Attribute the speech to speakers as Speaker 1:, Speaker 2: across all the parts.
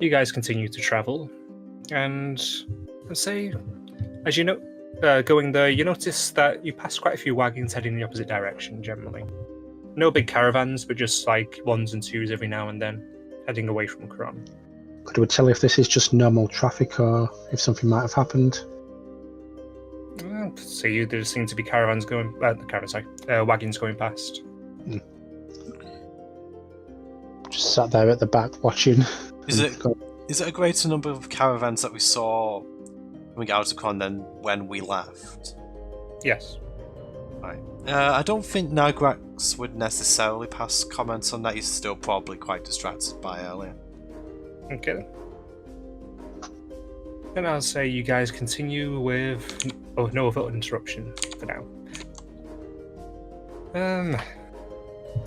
Speaker 1: You guys continue to travel, and let's say, as you know, going there, you notice that you pass quite a few wagons heading in the opposite direction. Generally, no big caravans, but just like ones and twos every now and then, heading away from Kron.
Speaker 2: Could we tell if this is just normal traffic or if something might have happened?
Speaker 1: So there seem to be caravans going, wagons going past.
Speaker 2: Just sat there at the back watching.
Speaker 3: Is it a greater number of caravans that we saw coming out of Kron than when we left?
Speaker 1: Yes.
Speaker 3: Right. I don't think Nagrax would necessarily pass comments on that. He's still probably quite distracted by earlier.
Speaker 1: Okay then. Then I'll say you guys continue with no other interruption for now.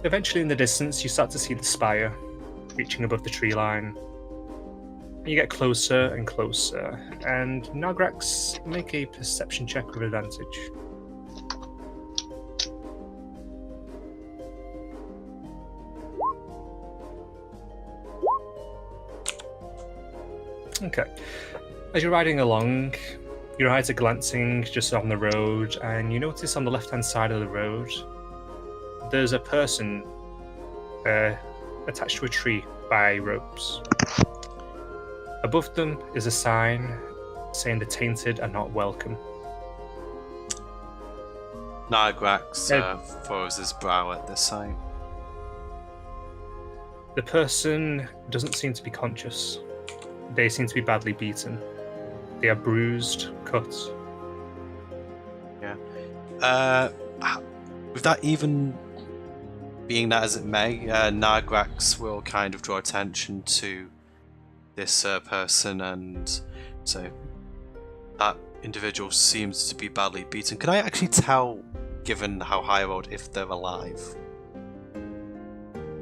Speaker 1: Eventually in the distance you start to see the spire reaching above the tree line. You get closer and closer, and Nagrax, make a perception check with advantage. Okay. As you're riding along, your eyes are glancing just on the road, and you notice on the left-hand side of the road, there's a person attached to a tree by ropes. Above them is a sign saying the tainted are not welcome.
Speaker 3: Nagrax furrows his brow at this sign.
Speaker 1: The person doesn't seem to be conscious. They seem to be badly beaten. They are bruised, cut.
Speaker 3: Yeah. With that even being that as it may, Nagrax will kind of draw attention to this person and say that individual seems to be badly beaten. Can I actually tell, given how high I rolled, if they're alive?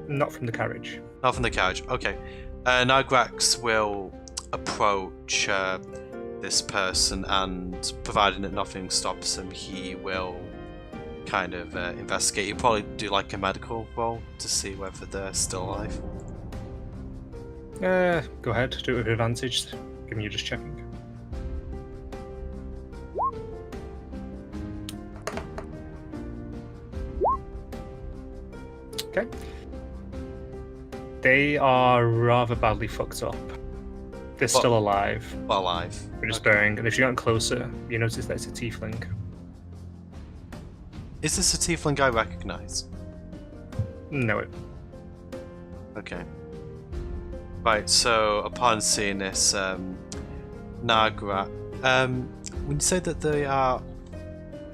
Speaker 1: Not from the carriage.
Speaker 3: Not from the carriage, okay. Nagrax will approach this person, and providing that nothing stops him, he will kind of investigate. He'll probably do like a medical roll to see whether they're still alive.
Speaker 1: Go ahead, do it with advantage, given you're just checking. Okay. They are rather badly fucked up. They're still alive.
Speaker 3: Well, alive.
Speaker 1: They're just burning, and if you get closer, you notice that it's a tiefling.
Speaker 3: Is this a tiefling I recognise?
Speaker 1: No.
Speaker 3: Okay. Right, so upon seeing this, Nagra, when you say that they are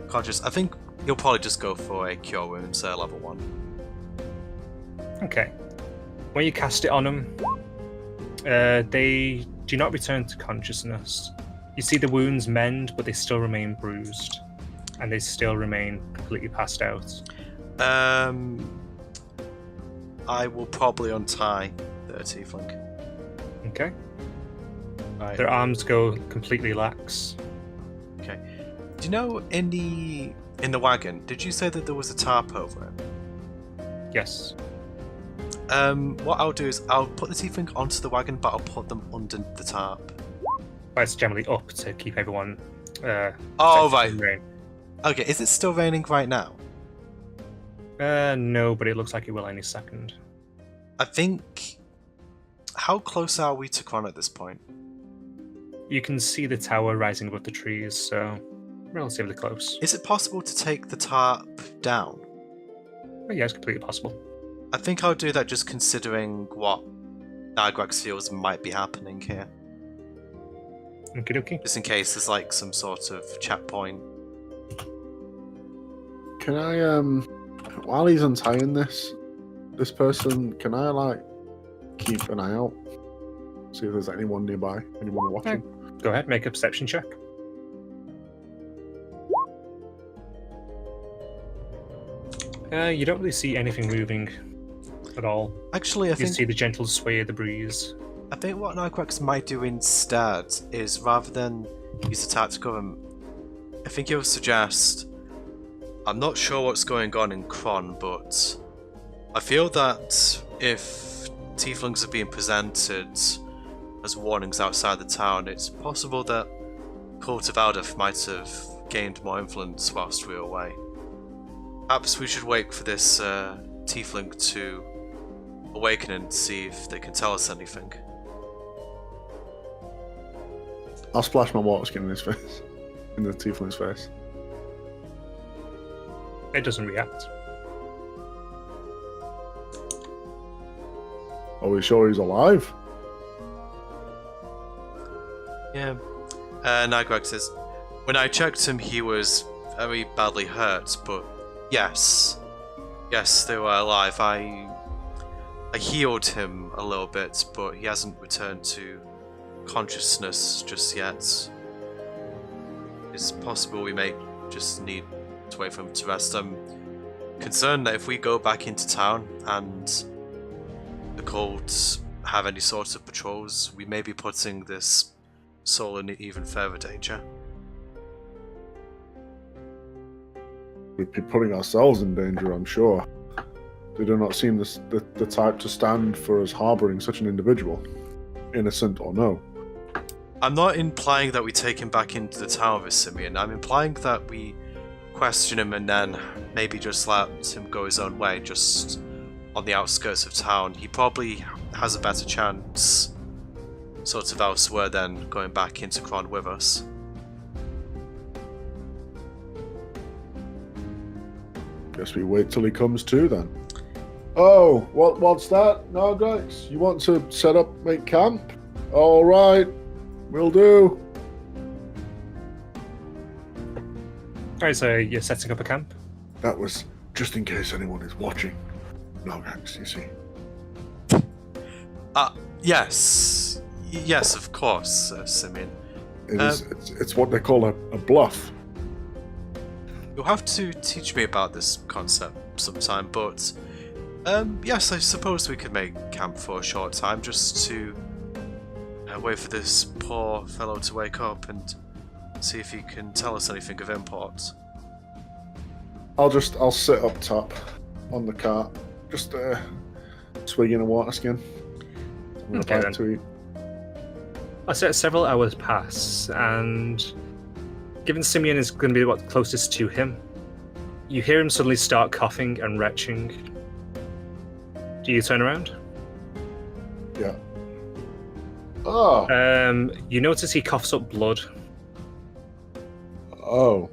Speaker 3: conscious, I think you'll probably just go for a cure wounds, level 1.
Speaker 1: Okay. When you cast it on them, they do not return to consciousness. You see the wounds mend, but they still remain bruised, and they still remain completely passed out.
Speaker 3: I will probably untie the tiefling.
Speaker 1: Okay.
Speaker 3: Right.
Speaker 1: Their arms go completely lax.
Speaker 3: Okay. Do you know in the wagon, did you say that there was a tarp over it?
Speaker 1: Yes.
Speaker 3: What I'll do is I'll put the tiefling onto the wagon, but I'll put them under the tarp.
Speaker 1: Well, it's generally up to keep everyone.
Speaker 3: Oh right.
Speaker 1: From rain.
Speaker 3: Okay. Is it still raining right now?
Speaker 1: No, but it looks like it will any second.
Speaker 3: I think. How close are we to Kron at this point?
Speaker 1: You can see the tower rising above the trees, so relatively close.
Speaker 3: Is it possible to take the tarp down?
Speaker 1: Oh, yeah, it's completely possible.
Speaker 3: I think I'll do that, just considering what Nagrax feels might be happening here.
Speaker 1: Okie dokie.
Speaker 3: Just in case there's like some sort of checkpoint.
Speaker 4: Can I, while he's untying this person, can I like keep an eye out? See if there's anyone nearby, anyone watching?
Speaker 1: Go ahead, make a perception check. You don't really see anything moving at all.
Speaker 3: Actually,
Speaker 1: You see the gentle sway of the breeze.
Speaker 3: I think what Nagrax might do instead is, rather than use the tactical, I think he'll suggest, I'm not sure what's going on in Kron, but I feel that if tieflings are being presented as warnings outside the town, it's possible that Cult of Aldeth might have gained more influence whilst we were away. Perhaps we should wait for this tiefling to awaken and see if they can tell us anything.
Speaker 4: I'll splash my water skin in his face. In the tiefling's face.
Speaker 1: It doesn't react.
Speaker 4: Are we sure he's alive?
Speaker 3: Yeah. Nigrak says, when I checked him, he was very badly hurt, but yes. Yes, they were alive. I healed him a little bit, but he hasn't returned to consciousness just yet. It's possible we may just need to wait for him to rest. I'm concerned that if we go back into town and the cults have any sort of patrols, we may be putting this soul in even further danger.
Speaker 4: We'd be putting ourselves in danger, I'm sure. They do not seem the type to stand for us harbouring such an individual, innocent or no.
Speaker 3: I'm not implying that we take him back into the town with Simeon. I'm implying that we question him and then maybe just let him go his own way, just on the outskirts of town. He probably has a better chance sort of elsewhere than going back into Kron with us.
Speaker 4: Guess we wait till he comes to then. Oh, what's that? No, guys, you want to set up, make camp? All right, will do.
Speaker 1: Alright, so you're setting up a camp?
Speaker 4: That was just in case anyone is watching. No, guys, you see.
Speaker 3: Yes. Yes, of course, Simeon.
Speaker 4: It's what they call a bluff.
Speaker 3: You'll have to teach me about this concept sometime, but yes, I suppose we could make camp for a short time just to wait for this poor fellow to wake up and see if he can tell us anything of import.
Speaker 4: I'll sit up top on the cart, just swigging a water skin.
Speaker 1: Okay, then.
Speaker 4: To eat.
Speaker 1: I set several hours pass, and given Simeon is going to be what's closest to him, you hear him suddenly start coughing and retching. Do you turn around?
Speaker 4: Yeah. Oh.
Speaker 1: You notice he coughs up blood.
Speaker 4: Oh.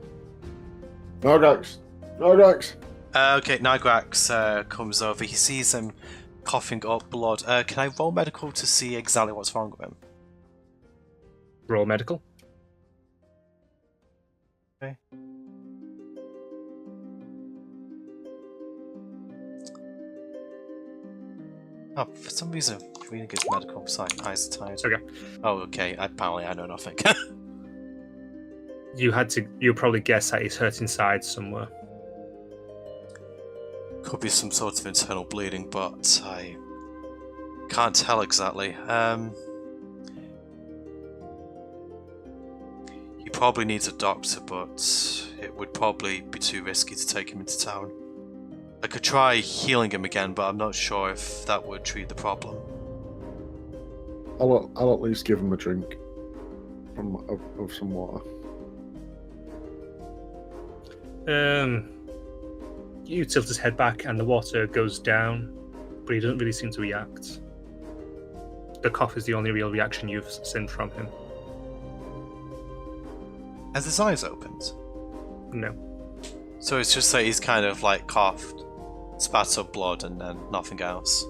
Speaker 4: Nargax. Nargax.
Speaker 3: Okay, Nigrax comes over. He sees him coughing up blood. Can I roll medical to see exactly what's wrong with him?
Speaker 1: Roll medical.
Speaker 3: Okay. Oh, for some reason, really good medical. Sorry, eyes are tired.
Speaker 1: Okay.
Speaker 3: Oh, okay. Apparently, I know nothing.
Speaker 1: You'll probably guess that he's hurt inside somewhere.
Speaker 3: Could be some sort of internal bleeding, but I can't tell exactly. He probably needs a doctor, but it would probably be too risky to take him into town. I could try healing him again, but I'm not sure if that would treat the problem.
Speaker 4: I'll at least give him a drink of some water.
Speaker 1: You tilt his head back and the water goes down, but he doesn't really seem to react. The cough is the only real reaction you've seen from him.
Speaker 3: Has his eyes opened?
Speaker 1: No.
Speaker 3: So it's just that he's kind of like coughed, spat up blood, and then nothing else.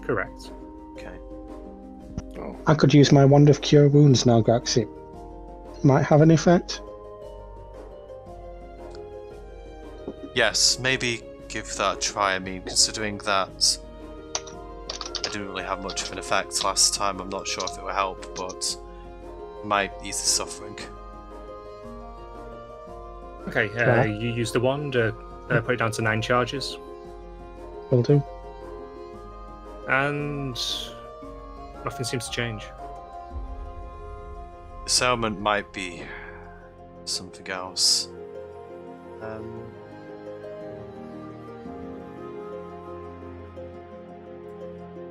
Speaker 1: Correct.
Speaker 3: Okay.
Speaker 4: Oh.
Speaker 2: I could use my Wand of Cure Wounds now, Gax. It might have an effect.
Speaker 3: Yes, maybe give that a try. I mean, considering that I didn't really have much of an effect last time, I'm not sure if it will help, but it might ease the suffering.
Speaker 1: Okay, you use the wand, put it down to 9 charges,
Speaker 2: Will do.
Speaker 1: and nothing seems to change.
Speaker 3: This ailment might be something else.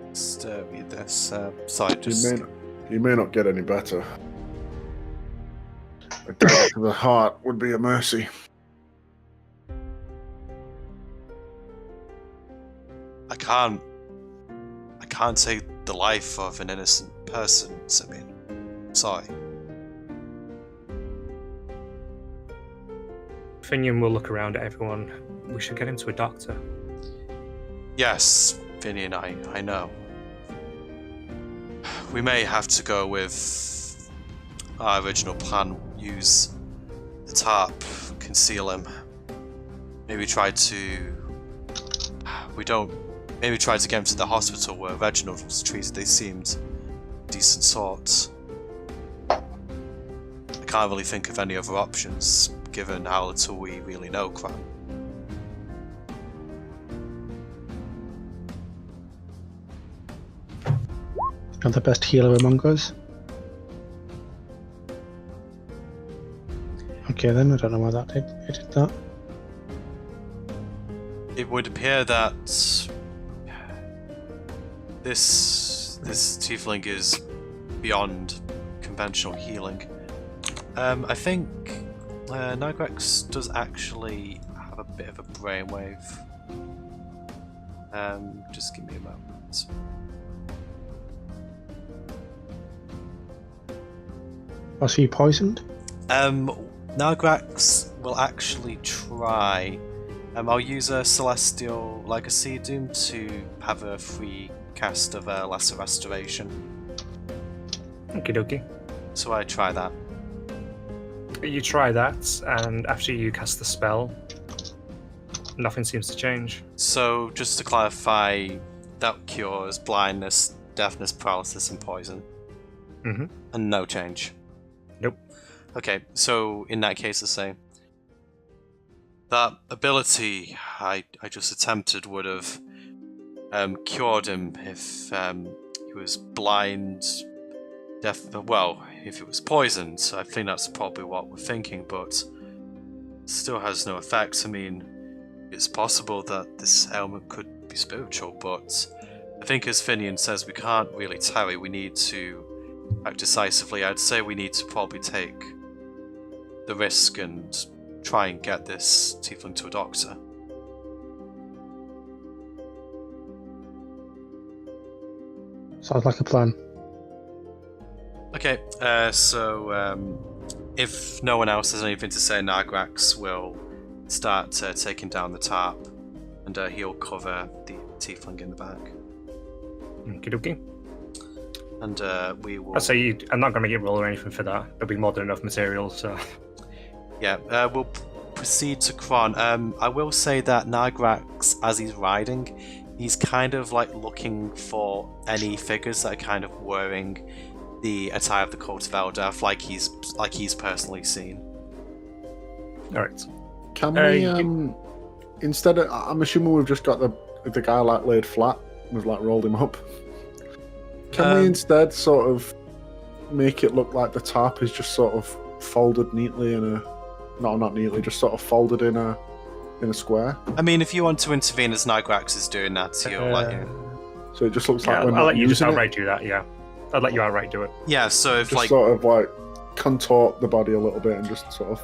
Speaker 3: Let's read this. Sorry, just
Speaker 4: He may not get any better. A dagger to the heart would be a mercy.
Speaker 3: I can't take the life of an innocent person, Simeon. Sorry.
Speaker 1: Finian will look around at everyone. We should get him to a doctor.
Speaker 3: Yes, Finian, I know. We may have to go with our original plan, use the tarp, conceal him. Maybe try to get him to the hospital where Reginald was treated. They seemed decent sorts. I can't really think of any other options, given how little we really know, Cran.
Speaker 2: Not the best healer among us. Okay then, I don't know why it did that.
Speaker 3: It would appear that this tiefling is beyond conventional healing. I think Nigrex does actually have a bit of a brainwave. Just give me a moment.
Speaker 2: Was he poisoned?
Speaker 3: Nigrex will actually try. I'll use a Celestial Legacy Doom to have a free cast of a Lesser Restoration.
Speaker 1: Okie dokie.
Speaker 3: So I try that.
Speaker 1: You try that, and after you cast the spell, nothing seems to change.
Speaker 3: So just to clarify, that cures blindness, deafness, paralysis, and poison.
Speaker 1: Mm-hmm.
Speaker 3: And no change.
Speaker 1: Nope.
Speaker 3: Okay, so in that case, I say that ability I just attempted would have cured him if he was blind, deaf. Well, if it was poisoned. So I think that's probably what we're thinking, but still has no effects. I mean, it's possible that this ailment could be spiritual, but I think as Finian says, we can't really tarry. We need to act decisively. I'd say we need to probably take the risk and try and get this tiefling to a doctor.
Speaker 2: Sounds like a plan.
Speaker 3: Okay, so if no one else has anything to say, Nigrex will start taking down the tarp, and he'll cover the tiefling in the back.
Speaker 1: Okie dokie.
Speaker 3: And we will...
Speaker 1: I say I'm not going to make you roll or anything for that. There'll be more than enough material, so...
Speaker 3: Yeah, we'll proceed to Kron. I will say that Nigrex, as he's riding, he's kind of like looking for any figures that are kind of wearing the attire of the Cult of Eldeath, like he's personally seen.
Speaker 1: Alright.
Speaker 4: Can we, instead of, I'm assuming we've just got the guy like laid flat, we've like rolled him up. Can we instead sort of make it look like the tarp is just sort of folded neatly in a, not neatly, just sort of folded in a square?
Speaker 3: I mean, if you want to intervene as Nigrex is doing that, he'll let you.
Speaker 4: So it just looks like
Speaker 1: I'll let you just outright do that, yeah. I'll let you outright do it.
Speaker 3: Yeah, so if
Speaker 4: just
Speaker 3: like...
Speaker 4: sort of like contort the body a little bit and just sort of...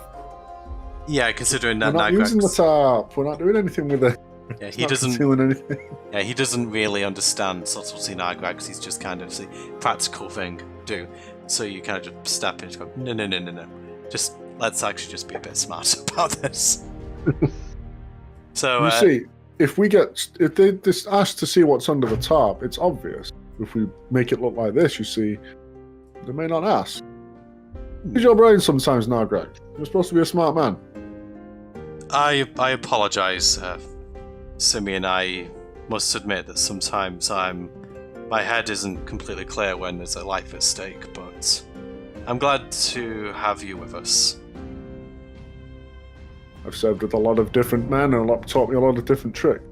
Speaker 3: Yeah, considering that
Speaker 4: We're not
Speaker 3: Nigrex...
Speaker 4: using the tarp, we're not doing anything with it.
Speaker 3: Yeah,
Speaker 4: He doesn't. Anything.
Speaker 3: Yeah, he doesn't really understand subtlety Nigrex. He's just kind of the practical thing do. So you kind of just step in and go, no. Just let's actually just be a bit smart about this. So
Speaker 4: You see, if they just ask to see what's under the tarp, it's obvious. If we make it look like this, you see, they may not ask. Use your brain sometimes, Nigrex. You're supposed to be a smart man.
Speaker 3: I apologize, Simeon. I must admit that sometimes my head isn't completely clear when there's a life at stake, but I'm glad to have you with us.
Speaker 4: I've served with a lot of different men and taught me a lot of different tricks.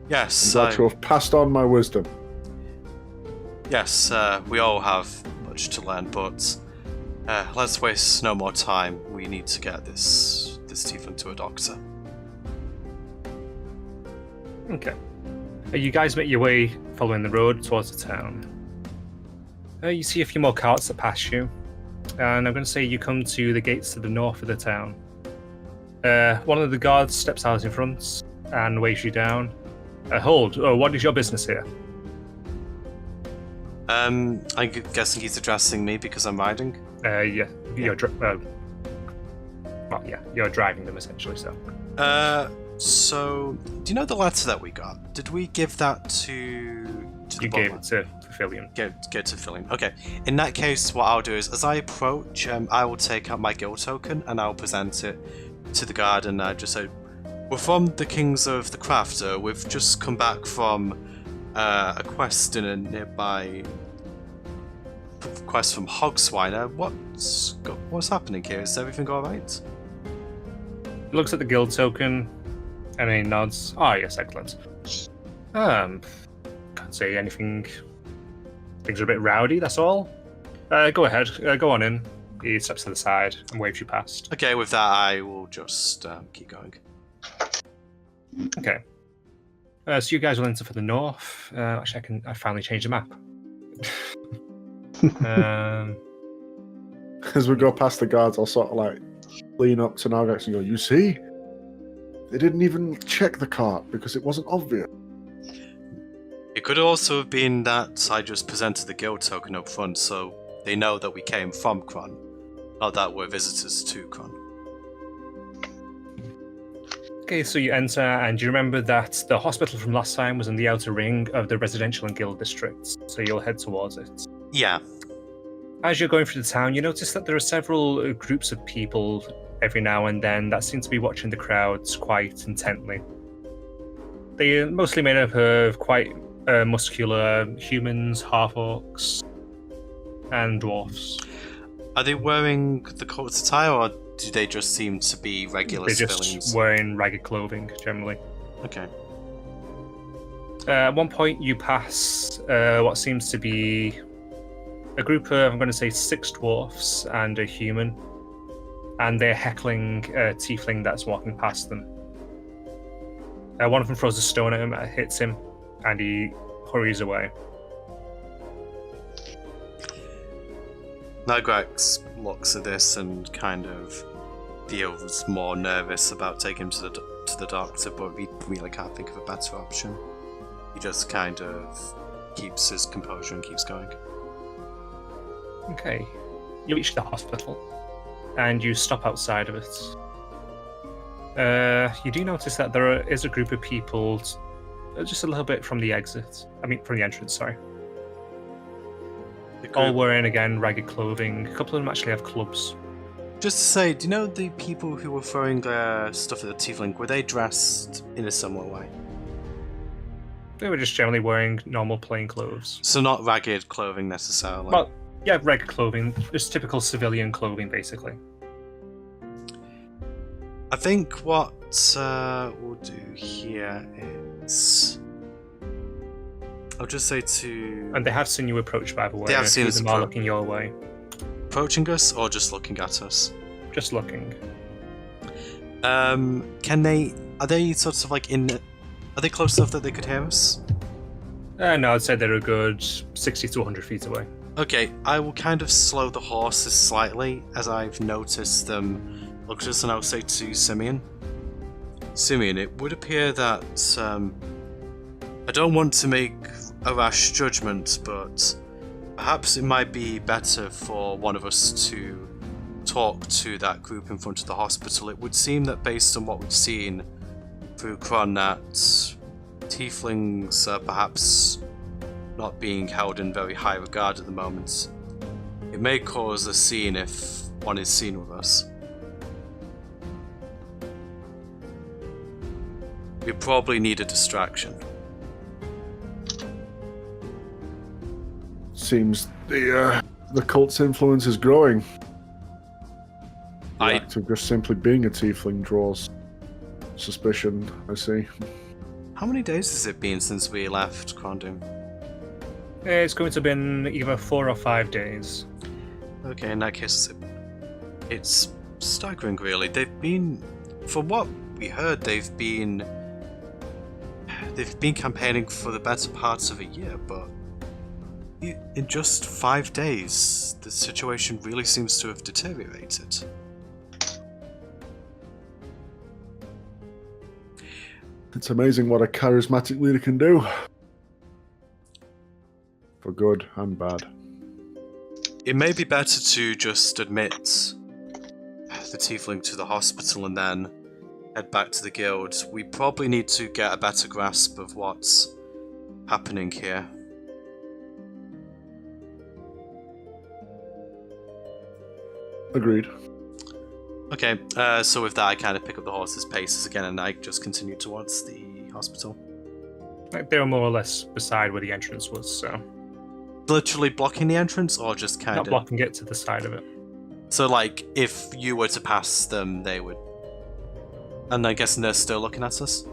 Speaker 3: Yes,
Speaker 4: I'm glad to have passed on my wisdom.
Speaker 3: Yes, we all have much to learn, but let's waste no more time. We need to get this tiefling to a doctor.
Speaker 1: Okay. You guys make your way following the road towards the town. You see a few more carts that pass you, and I'm going to say you come to the gates to the north of the town. One of the guards steps out in front and waves you down. Hold, what is your business here?
Speaker 3: I'm guessing he's addressing me because I'm riding.
Speaker 1: Yeah, you're you're driving them essentially.
Speaker 3: So do you know the letter that we got? Did we give that to the
Speaker 1: You gave it to Philium.
Speaker 3: Get to Philium. Okay. In that case, what I'll do is, as I approach, I will take out my guild token and I'll present it to the guard, and I just say, "We're from the Kings of the Crafter. We've just come back from a quest in a nearby quest from Hogswine. What's happening here? Is everything all right?"
Speaker 1: He looks at the guild token, and then he nods. Ah, yes, excellent. Can't say anything. Things are a bit rowdy, that's all. Go ahead, go on in. He steps to the side and waves you past.
Speaker 3: Okay, with that, I will just keep going.
Speaker 1: Okay. So you guys will enter for the north. Actually, I finally changed the map.
Speaker 4: As we go past the guards, I'll sort of like lean up to Nargax and go, "You see? They didn't even check the cart because it wasn't obvious."
Speaker 3: It could also have been that I just presented the guild token up front so they know that we came from Kron, not that we're visitors to Kron.
Speaker 1: Okay, so you enter, and you remember that the hospital from last time was in the outer ring of the residential and guild districts, so you'll head towards it.
Speaker 3: Yeah.
Speaker 1: As you're going through the town, you notice that there are several groups of people every now and then that seem to be watching the crowds quite intently. They are mostly made up of quite muscular humans, half-orcs, and dwarfs.
Speaker 3: Are they wearing the coat's attire, or do they just seem to be regular civilians?
Speaker 1: They're just wearing ragged clothing, generally.
Speaker 3: Okay.
Speaker 1: At one point, you pass what seems to be a group of, I'm going to say, 6 dwarfs and a human, and they're heckling a tiefling that's walking past them. One of them throws a stone at him, hits him, and he hurries away.
Speaker 3: Nagrax looks at this and kind of feels more nervous about taking him to the doctor, but he really can't think of a better option. He just kind of keeps his composure and keeps going.
Speaker 1: Okay. You reach the hospital, and you stop outside of it. You do notice that there is a group of people just a little bit from the from the entrance, sorry. All wearing, again, ragged clothing. A couple of them actually have clubs.
Speaker 3: Just to say, do you know the people who were throwing stuff at the tiefling, were they dressed in a similar way?
Speaker 1: They were just generally wearing normal plain clothes.
Speaker 3: So not ragged clothing necessarily?
Speaker 1: Well, yeah, ragged clothing. Just typical civilian clothing, basically.
Speaker 3: I think what we'll do here is... I'll just say to...
Speaker 1: And they have seen you approach, by the way.
Speaker 3: They have seen us
Speaker 1: approach. Looking your way.
Speaker 3: Approaching us, or just looking at us?
Speaker 1: Just looking.
Speaker 3: Can they... Are they sort of like in... Are they close enough that they could hear us?
Speaker 1: No, I'd say they're a good 60 to 100 feet away.
Speaker 3: Okay, I will kind of slow the horses slightly as I've noticed them look at us, and I'll say to Simeon, it would appear that I don't want to make a rash judgment, but perhaps it might be better for one of us to talk to that group in front of the hospital. It would seem that based on what we've seen through Kron, that tieflings are perhaps not being held in very high regard at the moment. It may cause a scene if one is seen with us. We probably need a distraction.
Speaker 4: Seems the cult's influence is growing. The act of just simply being a tiefling draws suspicion, I see.
Speaker 3: How many days has it been since we left Krondoom?
Speaker 1: It's going to have been either 4 or 5 days.
Speaker 3: Okay, in that case, it's staggering, really. They've been, from what we heard, they've been campaigning for the better parts of a year, but In just 5 days, the situation really seems to have deteriorated.
Speaker 4: It's amazing what a charismatic leader can do. For good and bad.
Speaker 3: It may be better to just admit the tiefling to the hospital and then head back to the guild. We probably need to get a better grasp of what's happening here.
Speaker 4: Agreed.
Speaker 3: Okay, so with that I kind of pick up the horse's paces again and I just continue towards the hospital.
Speaker 1: Like, they were more or less beside where the entrance was, so
Speaker 3: Literally blocking the entrance, or just kind
Speaker 1: not
Speaker 3: of...
Speaker 1: blocking it to the side of it.
Speaker 3: So, like, if you were to pass them, they would... And I guess they're still looking at us?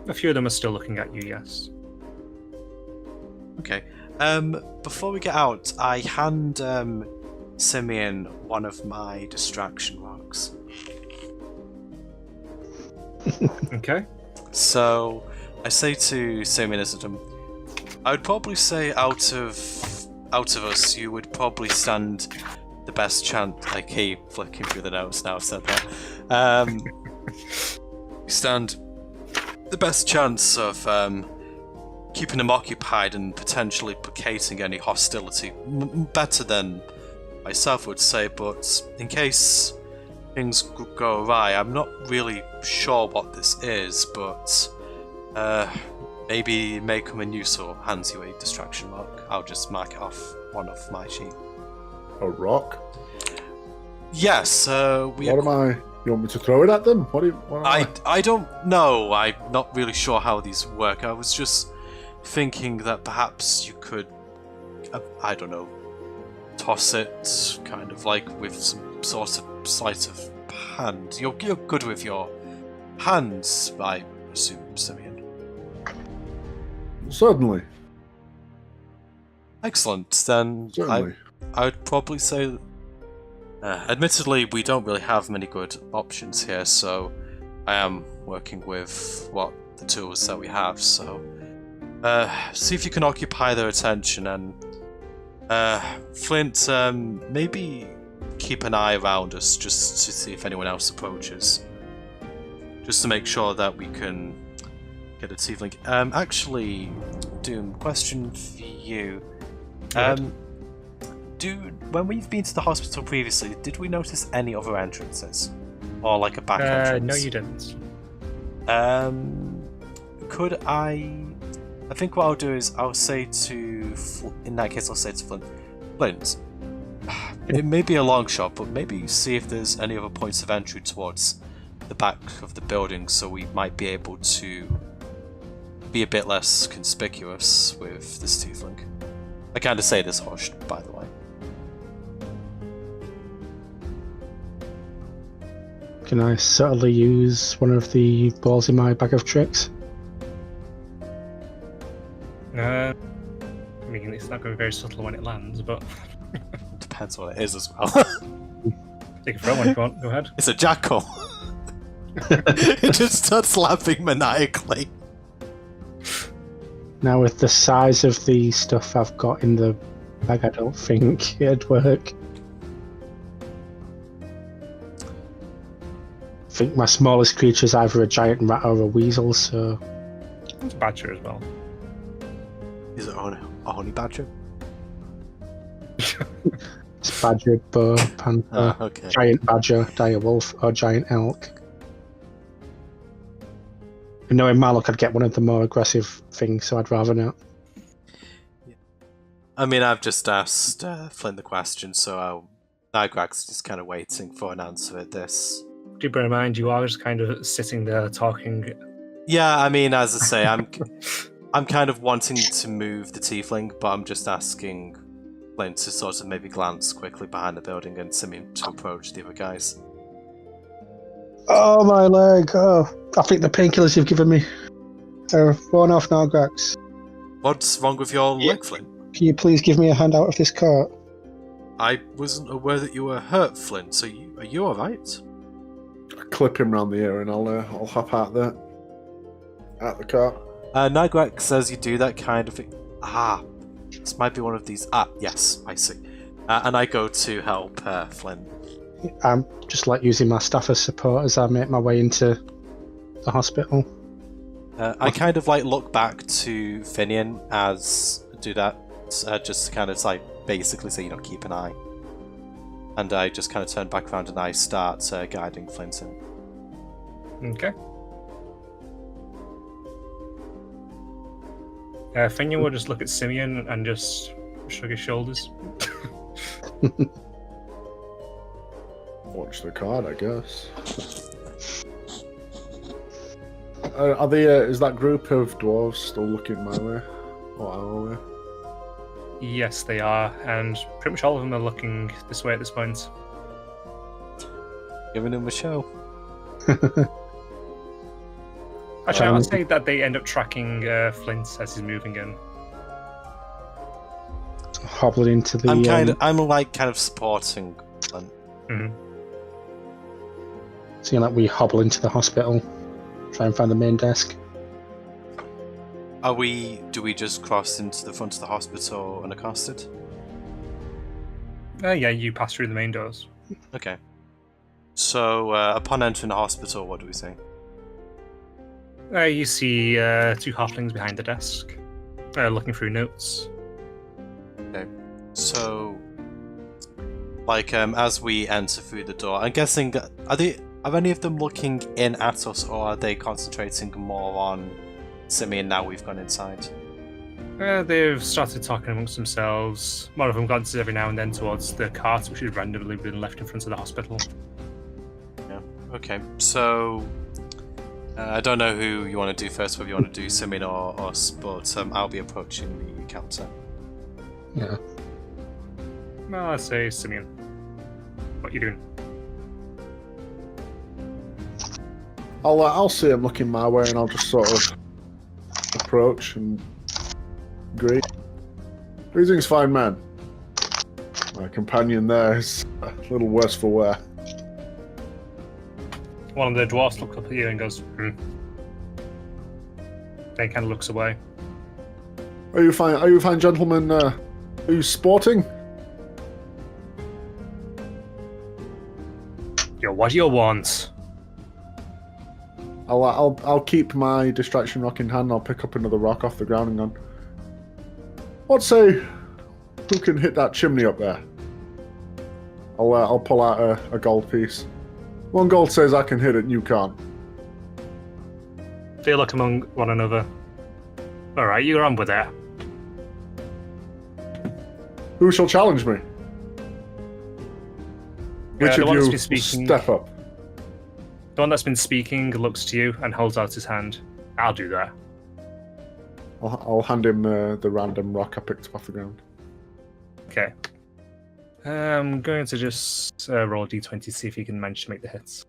Speaker 1: A few of them are still looking at you, yes.
Speaker 3: Okay. Before we get out, I hand Simeon one of my distraction rocks.
Speaker 1: Okay.
Speaker 3: So, I say to Simeon as I would probably say out of us, you would probably stand the best chance. I keep flicking through the notes now I've said that. You stand the best chance of keeping them occupied and potentially placating any hostility. Better than myself would say, but in case things go awry, I'm not really sure what this is, but maybe make them a new sort hands you a distraction mark. I'll just mark it off one of my sheet.
Speaker 4: A rock?
Speaker 3: Yes,
Speaker 4: What am I? You want me to throw it at them? What am
Speaker 3: I don't know. I'm not really sure how these work. I was just thinking that perhaps you could, I don't know, toss it kind of like with some sort of sleight of hand. You're good with your hands, I assume, Simeon.
Speaker 4: Certainly.
Speaker 3: Excellent. Then
Speaker 4: Certainly.
Speaker 3: I would probably say, admittedly, we don't really have many good options here, so I am working with the tools that we have. So see if you can occupy their attention, and Flint, maybe keep an eye around us just to see if anyone else approaches, just to make sure that we can get a tiefling. Actually, Doom, question for you. When we've been to the hospital previously, did we notice any other entrances? Or like a back entrance?
Speaker 1: No, you didn't.
Speaker 3: Could I think what I'll do is I'll say to... In that case, I'll say to Flint, it may be a long shot, but maybe see if there's any other points of entry towards the back of the building, so we might be able to be a bit less conspicuous with this tiefling. I kind of say this hushed, by the way.
Speaker 2: Can I subtly use one of the balls in my bag of tricks?
Speaker 1: I mean, it's not going to be very subtle when it lands, but
Speaker 3: Depends what it is as well.
Speaker 1: take a throw one if you want. Go ahead.
Speaker 3: It's a jackal. It just starts laughing maniacally.
Speaker 2: Now, with the size of the stuff I've got in the bag, I don't think it'd work. I think my smallest creature is either a giant rat or a weasel, so...
Speaker 1: It's a badger as well.
Speaker 3: Is it a honey badger?
Speaker 2: It's badger, boar, panther,
Speaker 3: Okay.
Speaker 2: giant badger, dire wolf, or giant elk. And knowing my luck, I'd get one of the more aggressive things, so I'd rather not.
Speaker 3: I mean, I've just asked Flynn the question, so Nigrak's just kind of waiting for an answer at this.
Speaker 1: Do bear in mind, you are just kind of sitting there talking.
Speaker 3: Yeah, I mean, as I say, I'm kind of wanting to move the tiefling, but I'm just asking Flynn to sort of maybe glance quickly behind the building and Simeon to approach the other guys.
Speaker 2: Oh, my leg. Oh, I think the painkillers you've given me are worn off now, Grax.
Speaker 3: What's wrong with your leg, Flynn?
Speaker 2: Can you please give me a hand out of this cart?
Speaker 3: I wasn't aware that you were hurt, Flynn, so are you alright?
Speaker 4: I clip him round the ear and I'll hop out there. Out the car.
Speaker 3: Nigrak says you do that kind of thing. This might be one of these. Ah, yes, I see. And I go to help Flynn.
Speaker 2: I'm just like using my staff as support as I make my way into the hospital.
Speaker 3: I kind of like look back to Finian as do that, just kind of like basically say, keep an eye. And I just kind of turn back around and I start guiding Flint in.
Speaker 1: Okay. Finian will just look at Simeon and just shrug his shoulders.
Speaker 4: Watch the card, I guess. Are they? Is that group of dwarves still looking my way or our way?
Speaker 1: Yes, they are, and pretty much all of them are looking this way at this point.
Speaker 3: Giving him a show.
Speaker 1: Actually, I'd say that they end up tracking Flint as he's moving in.
Speaker 2: Hobbling into the.
Speaker 3: I'm kind of supporting Flint.
Speaker 1: Mm-hmm.
Speaker 2: So like we hobble into the hospital, try and find the main desk.
Speaker 3: Do we just cross into the front of the hospital unaccosted?
Speaker 1: Yeah, you pass through the main doors.
Speaker 3: Okay. So, upon entering the hospital, what do we see?
Speaker 1: You see two halflings behind the desk, looking through notes.
Speaker 3: Okay. So, as we enter through the door, I'm guessing, are any of them looking in at us, or are they concentrating more on Simeon now we've gone inside?
Speaker 1: They've started talking amongst themselves. One of them glances every now and then towards the cart, which has randomly been left in front of the hospital.
Speaker 3: Yeah. Okay. So, I don't know who you want to do first, whether you want to do Simeon or us, but I'll be approaching the counter.
Speaker 2: Yeah.
Speaker 1: Well, I'd say Simeon. What are you doing?
Speaker 4: I'll see him looking my way, and I'll just sort of approach and greet. Greetings, fine man. My companion there is a little worse for wear.
Speaker 1: One of the dwarfs looks up at you and goes, Then kind of looks away.
Speaker 4: Are you fine, gentlemen? Are you sporting?
Speaker 1: Yo, what do you want?
Speaker 4: I'll keep my distraction rock in hand. I'll pick up another rock off the ground and go, what say? Who can hit that chimney up there? I'll pull out a gold piece. 1 gold says I can hit it, and you can't.
Speaker 1: They look among one another. All right, you're on with it.
Speaker 4: Who shall challenge me? Which
Speaker 1: the
Speaker 4: of
Speaker 1: one that's
Speaker 4: you
Speaker 1: been speaking-
Speaker 4: step up?
Speaker 1: The one that's been speaking looks to you and holds out his hand. I'll do that.
Speaker 4: I'll hand him the random rock I picked up off the ground.
Speaker 1: Okay. I'm going to just roll a d20 to see if he can manage to make the hits.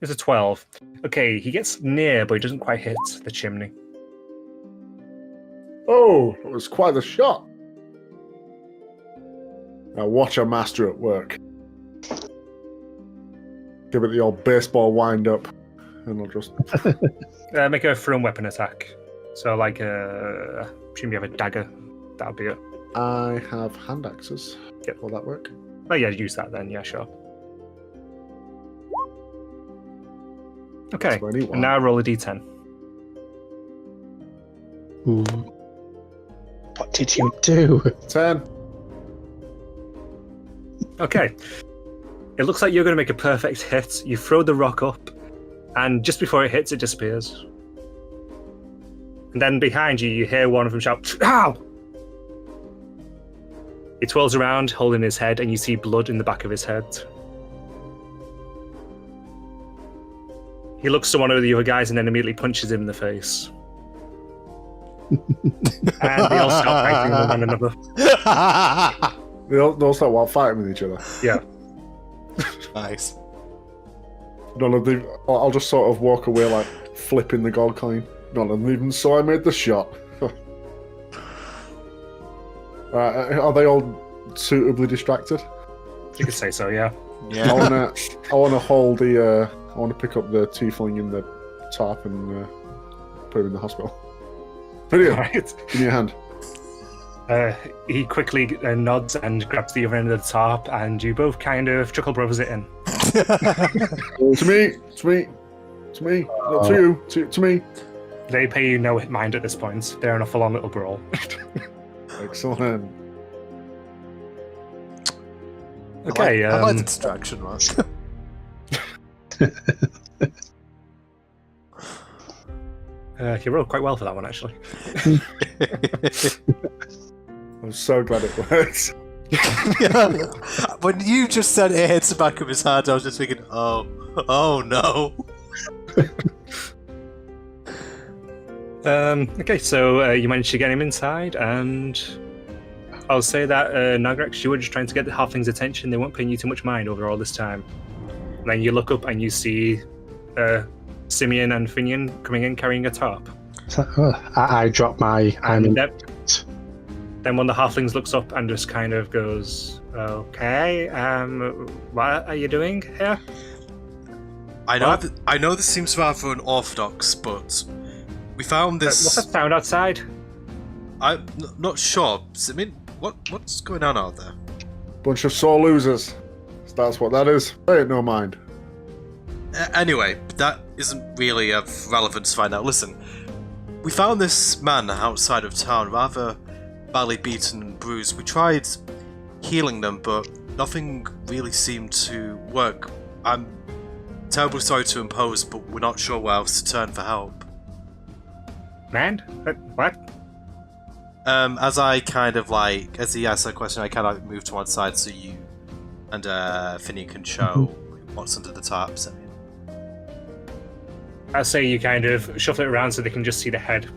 Speaker 1: It's a 12. Okay, he gets near, but he doesn't quite hit the chimney.
Speaker 4: Oh, it was quite a shot. Now watch a master at work. Give it the old baseball wind up, and I'll just...
Speaker 1: Make a thrown weapon attack. So, assume you have a dagger. That'll be it.
Speaker 4: I have hand axes.
Speaker 1: Yep.
Speaker 4: Will that work?
Speaker 1: Oh, yeah, use that then. Yeah, sure. Okay,
Speaker 4: 21.
Speaker 1: and now roll a d10.
Speaker 2: Ooh. What did you do?
Speaker 4: 10.
Speaker 1: Okay. It looks like you're going to make a perfect hit. You throw the rock up, and just before it hits, it disappears. And then behind you, you hear one of them shout, "Ow!" He twirls around, holding his head, and you see blood in the back of his head. He looks to one of the other guys and then immediately punches him in the face. And they all start fighting with one another.
Speaker 4: They'll start while fighting with each other.
Speaker 1: Yeah.
Speaker 3: Nice.
Speaker 4: I'll just sort of walk away like flipping the gold coin. None of them even saw I made the shot. Are they all suitably distracted?
Speaker 1: You could say so, yeah.
Speaker 3: Yeah.
Speaker 4: I wanna hold the I wanna pick up the tiefling in the tarp and put him in the hospital. Brilliant.
Speaker 1: Right.
Speaker 4: Give me your hand.
Speaker 1: He quickly nods and grabs the other end of the tarp, and you both kind of chuckle brothers it in.
Speaker 4: To me. Not to you. To me.
Speaker 1: They pay you no mind at this point. They're in a full-on little brawl.
Speaker 4: Excellent.
Speaker 1: Okay.
Speaker 3: I like the distraction, man.
Speaker 1: You rolled quite well for that one, actually.
Speaker 4: I'm so glad it worked.
Speaker 3: When you just said it hits the back of his head, I was just thinking, oh no.
Speaker 1: Okay, so you managed to get him inside, and I'll say that Nagrax, you were just trying to get the halfling's attention. They weren't paying you too much mind over all this time. And then you look up and you see Simeon and Finian coming in carrying a tarp.
Speaker 2: I drop my.
Speaker 1: Then one of the halflings looks up and just kind of goes, "Okay, what are you doing here?"
Speaker 3: I know this seems rather unorthodox, but we found this.
Speaker 1: What's that sound outside?
Speaker 3: I'm not sure. I mean, what's going on out there?
Speaker 4: Bunch of sore losers. That's what that is. Pay it no mind.
Speaker 3: Anyway, that isn't really of relevance right now. Listen, we found this man outside of town, rather badly beaten and bruised. We tried healing them, but nothing really seemed to work. I'm terribly sorry to impose, but we're not sure where else to turn for help.
Speaker 1: Man? What?
Speaker 3: As he asks that question, I kind of move to one side so you and Finny can show what's under the tarps.
Speaker 1: I say you kind of shuffle it around so they can just see the head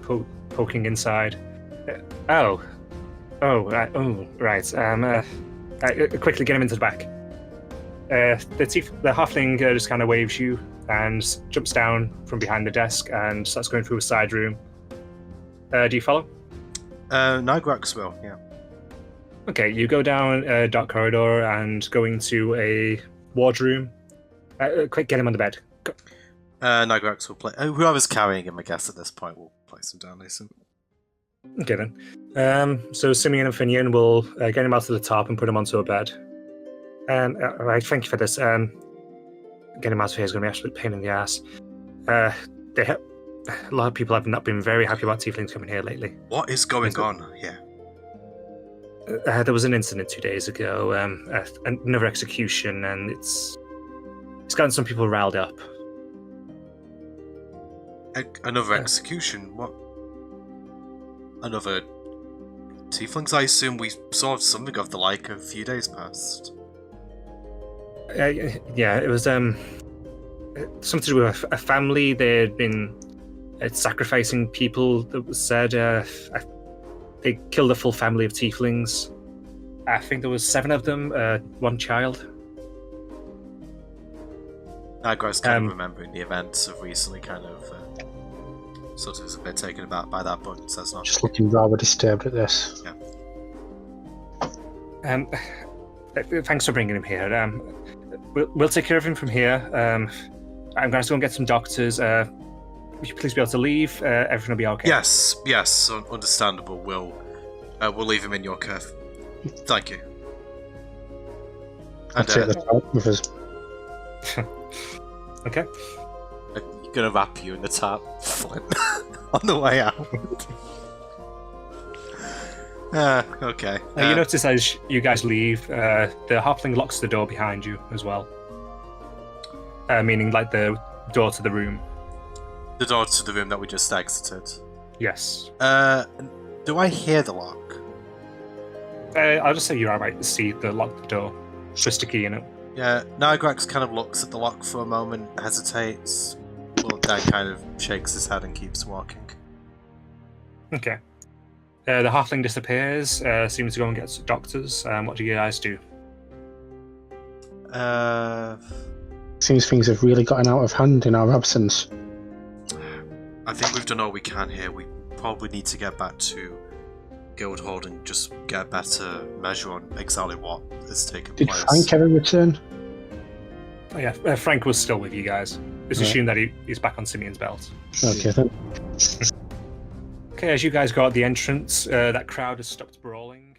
Speaker 1: poking inside. Right. Quickly get him into the back. The halfling just kind of waves you and jumps down from behind the desk and starts going through a side room. Do you follow?
Speaker 3: Nagrax will, yeah.
Speaker 1: Okay, you go down a dark corridor and go into a wardroom. Quick, get him on the bed. Go.
Speaker 3: Nagrax will play. Whoever's carrying him, I guess, at this point will place him down, Nathan.
Speaker 1: Okay then. So Simeon and Finian will get him out of the top and put him onto a bed. Right, thank you for this. Getting him out of here is going to be an absolute pain in the ass. A lot of people have not been very happy about tieflings coming here lately.
Speaker 3: What is going on here?
Speaker 1: There was an incident 2 days ago, another execution, and it's gotten some people riled up.
Speaker 3: Another execution? What? Another tieflings? I assume we saw something of the like a few days past.
Speaker 1: Yeah, it was something to do with a family. They had been sacrificing people. That was said they killed a full family of tieflings. I think there was 7 of them, 1 child.
Speaker 3: Nagra's kind of remembering the events of recently, kind of sort of is a bit taken aback by that, but says not.
Speaker 2: Just looking rather disturbed at this.
Speaker 3: Yeah.
Speaker 1: Thanks for bringing him here. We'll take care of him from here. I'm going to go and get some doctors. Would you please be able to leave? Everything will be okay.
Speaker 3: Yes, understandable. We'll leave him in your care. Thank you.
Speaker 2: I'll take the tarp with us.
Speaker 1: Okay.
Speaker 3: You're gonna wrap you in the tarp, Flint, on the way out. Okay.
Speaker 1: You notice as you guys leave, the halfling locks the door behind you as well. Meaning like the door to the room.
Speaker 3: The door to the room that we just exited.
Speaker 1: Yes.
Speaker 3: Do I hear the lock?
Speaker 1: I'll just say you're alright to see the locked door. Just a key in it.
Speaker 3: Yeah, Nagrax kind of looks at the lock for a moment, hesitates, but then kind of shakes his head and keeps walking.
Speaker 1: Okay. The halfling disappears, seems to go and get doctors. What do you guys do?
Speaker 2: Seems things have really gotten out of hand in our absence.
Speaker 3: I think we've done all we can here. We probably need to get back to Guildhall and just get a better measure on exactly what has taken place.
Speaker 2: Did Frank ever return?
Speaker 1: Oh, yeah, Frank was still with you guys. It's assumed that he's back on Simeon's belt.
Speaker 2: Okay then.
Speaker 1: Okay, as you guys go out the entrance, that crowd has stopped brawling.